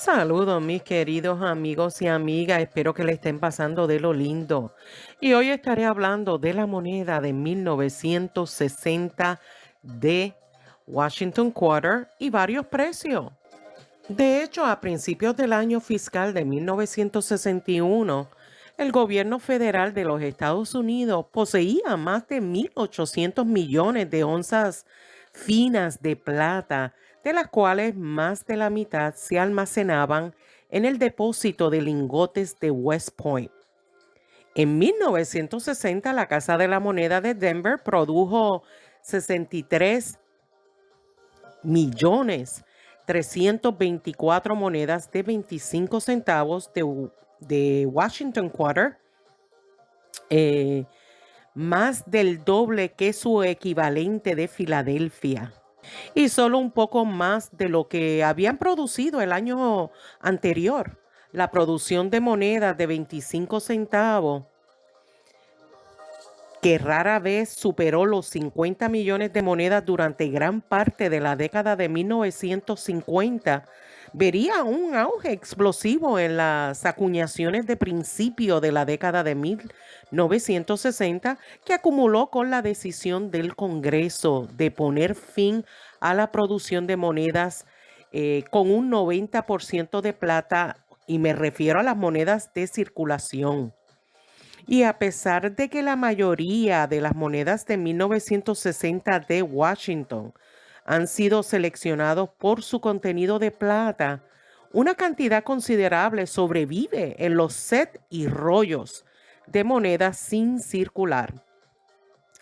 Saludos mis queridos amigos y amigas, espero que le estén pasando de lo lindo. Y hoy estaré hablando de la moneda de 1960 de Washington Quarter y varios precios. De hecho, a principios del año fiscal de 1961, el gobierno federal de los Estados Unidos poseía más de 1.800 millones de onzas finas de plata, de las cuales más de la mitad se almacenaban en el depósito de lingotes de West Point. En 1960, la Casa de la Moneda de Denver produjo 63 millones 324 monedas de 25 centavos de Washington Quarter, eh, más del doble que su equivalente de Filadelfia y solo un poco más de lo que habían producido el año anterior. La producción de monedas de 25 centavos, que rara vez superó los 50 millones de monedas durante gran parte de la década de 1950, vería un auge explosivo en las acuñaciones de principio de la década de 1960, que acumuló con la decisión del Congreso de poner fin a la producción de monedas con un 90% de plata, y me refiero a las monedas de circulación. Y a pesar de que la mayoría de las monedas de 1960 de Washington han sido seleccionados por su contenido de plata, una cantidad considerable sobrevive en los sets y rollos de monedas sin circular.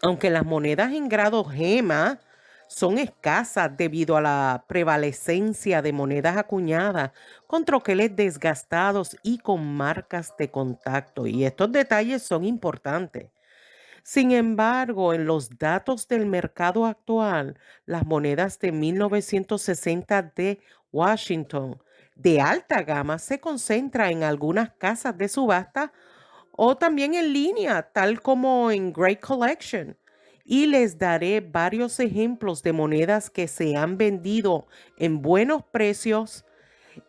Aunque las monedas en grado gema son escasas debido a la prevalecencia de monedas acuñadas con troqueles desgastados y con marcas de contacto. Y estos detalles son importantes. Sin embargo, en los datos del mercado actual, las monedas de 1960 de Washington de alta gama se concentran en algunas casas de subasta o también en línea, tal como en Great Collection. Y les daré varios ejemplos de monedas que se han vendido en buenos precios.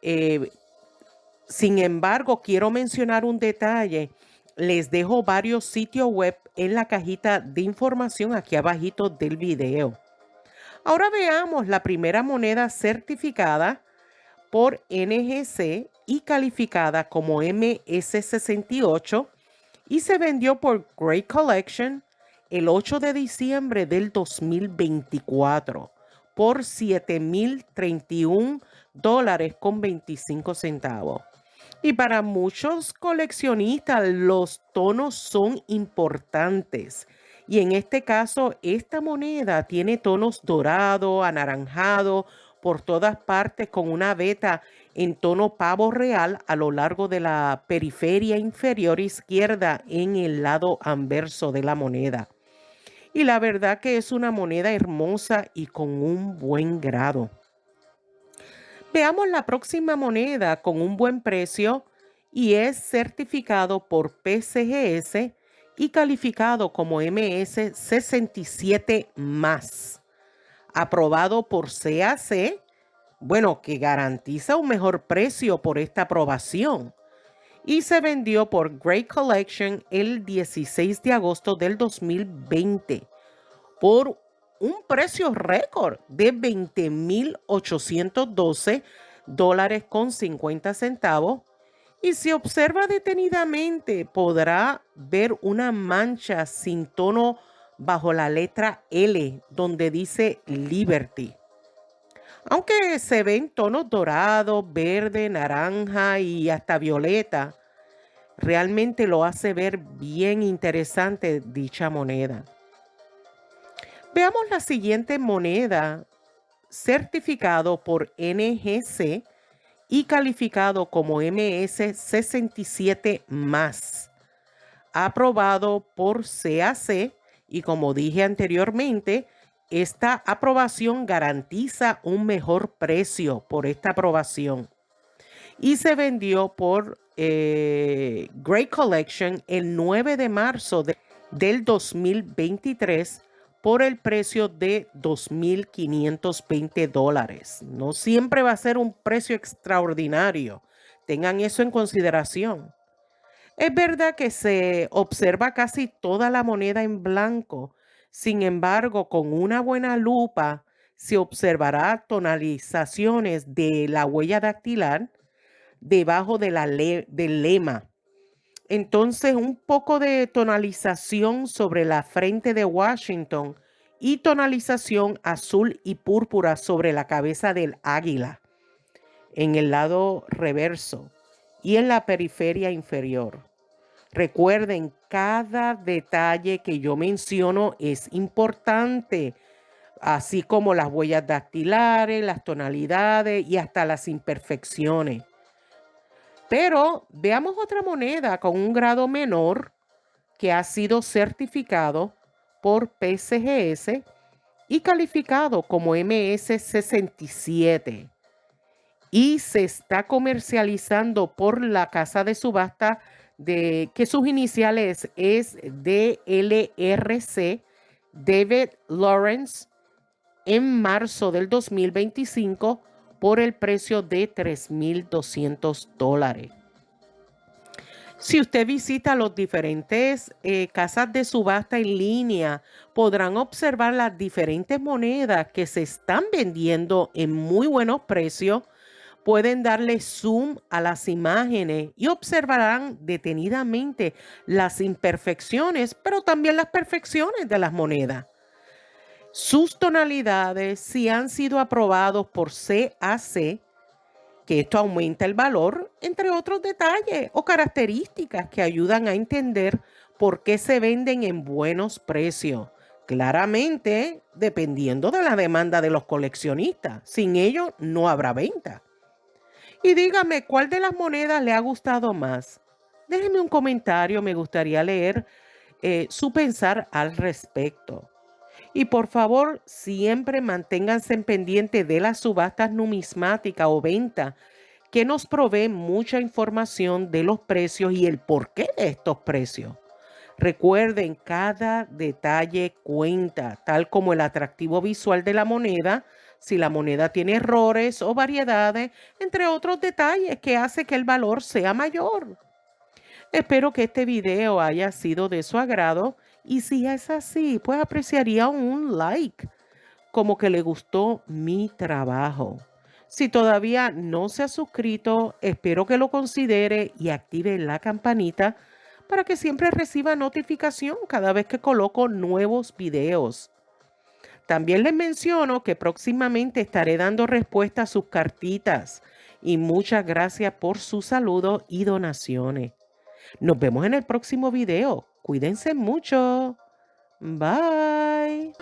Eh, Sin embargo, quiero mencionar un detalle. Les dejo varios sitios web en la cajita de información aquí abajito del video. Ahora veamos la primera moneda certificada por NGC y calificada como MS68 y se vendió por Great Collection el 8 de diciembre del 2024 por $7,031 con 25 centavos. Y para muchos coleccionistas los tonos son importantes. Y en este caso, esta moneda tiene tonos dorado, anaranjado, por todas partes con una veta en tono pavo real a lo largo de la periferia inferior izquierda en el lado anverso de la moneda. Y la verdad que es una moneda hermosa y con un buen grado. Veamos la próxima moneda con un buen precio y es certificado por PCGS y calificado como MS67 más, aprobado por CAC, bueno, que garantiza un mejor precio por esta aprobación. Y se vendió por Great Collection el 16 de agosto del 2020 por un precio récord de $20,812 con 50 centavos. Y si observa detenidamente, podrá ver una mancha sin tono bajo la letra L, donde dice Liberty. Aunque se ven tonos dorados, verde, naranja y hasta violeta, realmente lo hace ver bien interesante dicha moneda. Veamos la siguiente moneda, certificado por NGC y calificado como MS67 más, aprobado por CAC, y como dije anteriormente, esta aprobación garantiza un mejor precio por esta aprobación. Y se vendió por Great Collection el 9 de marzo del 2023 por el precio de $2,520. No siempre va a ser un precio extraordinario. Tengan eso en consideración. Es verdad que se observa casi toda la moneda en blanco. Sin embargo, con una buena lupa se observará tonalizaciones de la huella dactilar debajo de del lema. Entonces, un poco de tonalización sobre la frente de Washington y tonalización azul y púrpura sobre la cabeza del águila en el lado reverso y en la periferia inferior. Recuerden, cada detalle que yo menciono es importante, así como las huellas dactilares, las tonalidades y hasta las imperfecciones. Pero veamos otra moneda con un grado menor que ha sido certificado por PCGS y calificado como MS67 y se está comercializando por la casa de subasta que sus iniciales es DLRC, David Lawrence, en marzo del 2025 por el precio de $3,200. Si usted visita los diferentes casas de subasta en línea, podrán observar las diferentes monedas que se están vendiendo en muy buenos precios. Pueden darle zoom a las imágenes y observarán detenidamente las imperfecciones, pero también las perfecciones de las monedas. Sus tonalidades, si han sido aprobados por CAC, que esto aumenta el valor, entre otros detalles o características que ayudan a entender por qué se venden en buenos precios. Claramente, dependiendo de la demanda de los coleccionistas. Sin ello, no habrá venta. Y dígame, ¿cuál de las monedas le ha gustado más? Déjeme un comentario, me gustaría leer su pensar al respecto. Y por favor, siempre manténganse en pendiente de las subastas numismáticas o venta que nos proveen mucha información de los precios y el porqué de estos precios. Recuerden, cada detalle cuenta, tal como el atractivo visual de la moneda, si la moneda tiene errores o variedades, entre otros detalles que hace que el valor sea mayor. Espero que este video haya sido de su agrado y si es así, pues apreciaría un like, como que le gustó mi trabajo. Si todavía no se ha suscrito, espero que lo considere y active la campanita para que siempre reciba notificación cada vez que coloco nuevos videos. También les menciono que próximamente estaré dando respuesta a sus cartitas y muchas gracias por sus saludos y donaciones. Nos vemos en el próximo video. Cuídense mucho. Bye.